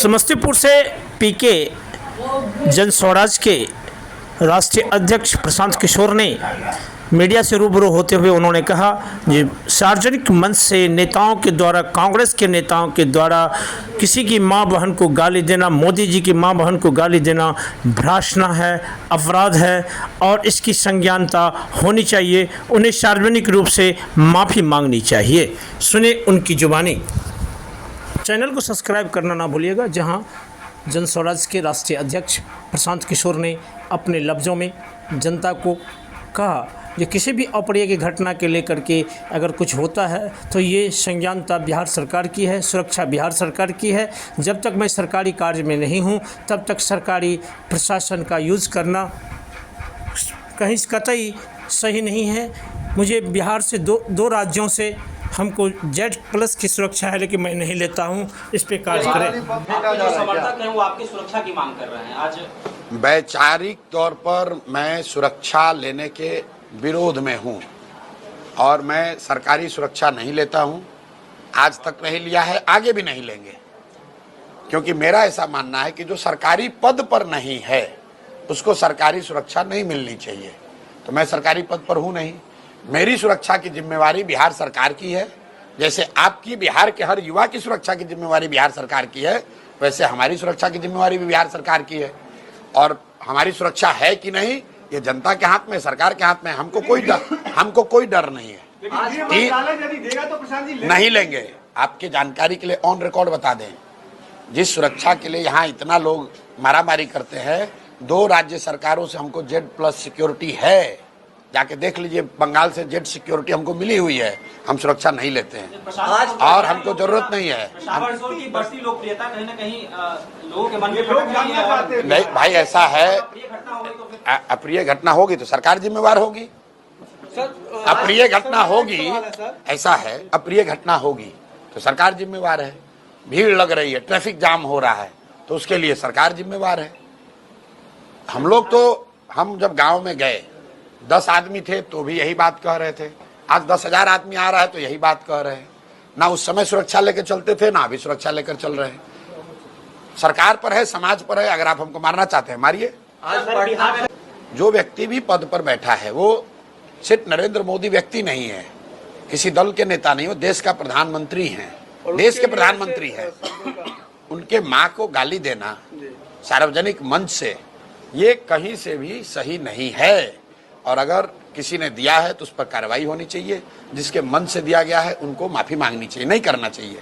समस्तीपुर से पीके जन स्वराज के राष्ट्रीय अध्यक्ष प्रशांत किशोर ने मीडिया से रूबरू होते हुए उन्होंने कहा कि सार्वजनिक मंच से नेताओं के द्वारा, कांग्रेस के नेताओं के द्वारा किसी की मां बहन को गाली देना, मोदी जी की मां बहन को गाली देना भ्राषना है, अपराध है और इसकी संज्ञानता होनी चाहिए। उन्हें सार्वजनिक रूप से माफ़ी मांगनी चाहिए। सुने उनकी जुबानी। चैनल को सब्सक्राइब करना ना भूलिएगा, जहां जन स्वराज के राष्ट्रीय अध्यक्ष प्रशांत किशोर ने अपने लफ्ज़ों में जनता को कहा कि किसी भी अप्रिय की घटना के लेकर के अगर कुछ होता है तो ये संज्ञानता बिहार सरकार की है, सुरक्षा बिहार सरकार की है। जब तक मैं सरकारी कार्य में नहीं हूँ तब तक सरकारी प्रशासन का यूज़ करना कहीं कतई सही नहीं है। मुझे बिहार से दो राज्यों से हमको Z+ की सुरक्षा है, लेकिन मैं नहीं लेता हूं। इस पे कार्य करें। आपके जो समर्थक हैं वो आपकी सुरक्षा की मांग कर रहे हैं। आज वैचारिक तौर पर मैं सुरक्षा लेने के विरोध में हूं और मैं सरकारी सुरक्षा नहीं लेता हूं। आज तक नहीं लिया है, आगे भी नहीं लेंगे, क्योंकि मेरा ऐसा मानना है कि जो सरकारी पद पर नहीं है उसको सरकारी सुरक्षा नहीं मिलनी चाहिए। तो मैं सरकारी पद पर हूं नहीं। मेरी सुरक्षा की जिम्मेवारी बिहार सरकार की है। जैसे आपकी बिहार के हर युवा की सुरक्षा की जिम्मेवारी बिहार सरकार की है, वैसे हमारी सुरक्षा की जिम्मेवारी भी बिहार सरकार की है। और हमारी सुरक्षा है कि नहीं, ये जनता के हाथ में, सरकार के हाथ में। हमको कोई डर नहीं है। नहीं लेंगे। आपके जानकारी के लिए ऑन रिकॉर्ड बता दें, जिस सुरक्षा के लिए यहाँ इतना लोग मारामारी करते हैं, 2 राज्य सरकारों से हमको Z+ सिक्योरिटी है। जाके देख लीजिए, बंगाल से Z सिक्योरिटी हमको मिली हुई है। हम सुरक्षा नहीं लेते हैं और हमको जरूरत नहीं है। की बढ़ती लोकप्रियता कहीं ना कहीं लोगों के मन में नहीं भाई, ऐसा है, अप्रिय घटना होगी तो सरकार जिम्मेवार होगी। अप्रिय घटना होगी, ऐसा है, अप्रिय घटना होगी तो सरकार जिम्मेवार है। भीड़ लग रही है, ट्रैफिक जाम हो रहा है, तो उसके लिए सरकार जिम्मेवार है। हम जब गांव में गए 10 आदमी थे तो भी यही बात कह रहे थे। आज 10,000 आदमी आ रहा है तो यही बात कह रहे हैं। ना उस समय सुरक्षा लेकर चलते थे, ना अभी सुरक्षा लेकर चल रहे हैं। सरकार पर है, समाज पर है। अगर आप हमको मारना चाहते हैं मारिए। जो व्यक्ति भी पद पर बैठा है वो सिर्फ नरेंद्र मोदी व्यक्ति नहीं है, किसी दल के नेता नहीं, वो देश का प्रधानमंत्री है, देश के प्रधानमंत्री है। उनके माँ को गाली देना सार्वजनिक मंच से, ये कहीं से भी सही नहीं है। और अगर किसी ने दिया है तो उस पर कार्रवाई होनी चाहिए। जिसके मन से दिया गया है उनको माफी मांगनी चाहिए, नहीं करना चाहिए।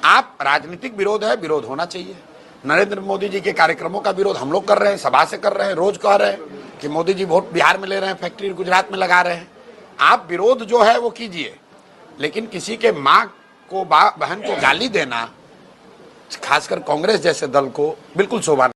आप राजनीतिक विरोध है, विरोध होना चाहिए। नरेंद्र मोदी जी के कार्यक्रमों का विरोध हम लोग कर रहे हैं, सभा से कर रहे हैं, रोज कह रहे हैं कि मोदी जी वोट बिहार में ले रहे हैं, फैक्ट्री गुजरात में लगा रहे हैं। आप विरोध जो है वो कीजिए, लेकिन किसी के माँ को, बहन को गाली देना, खासकर कांग्रेस जैसे दल को, बिल्कुल शोभा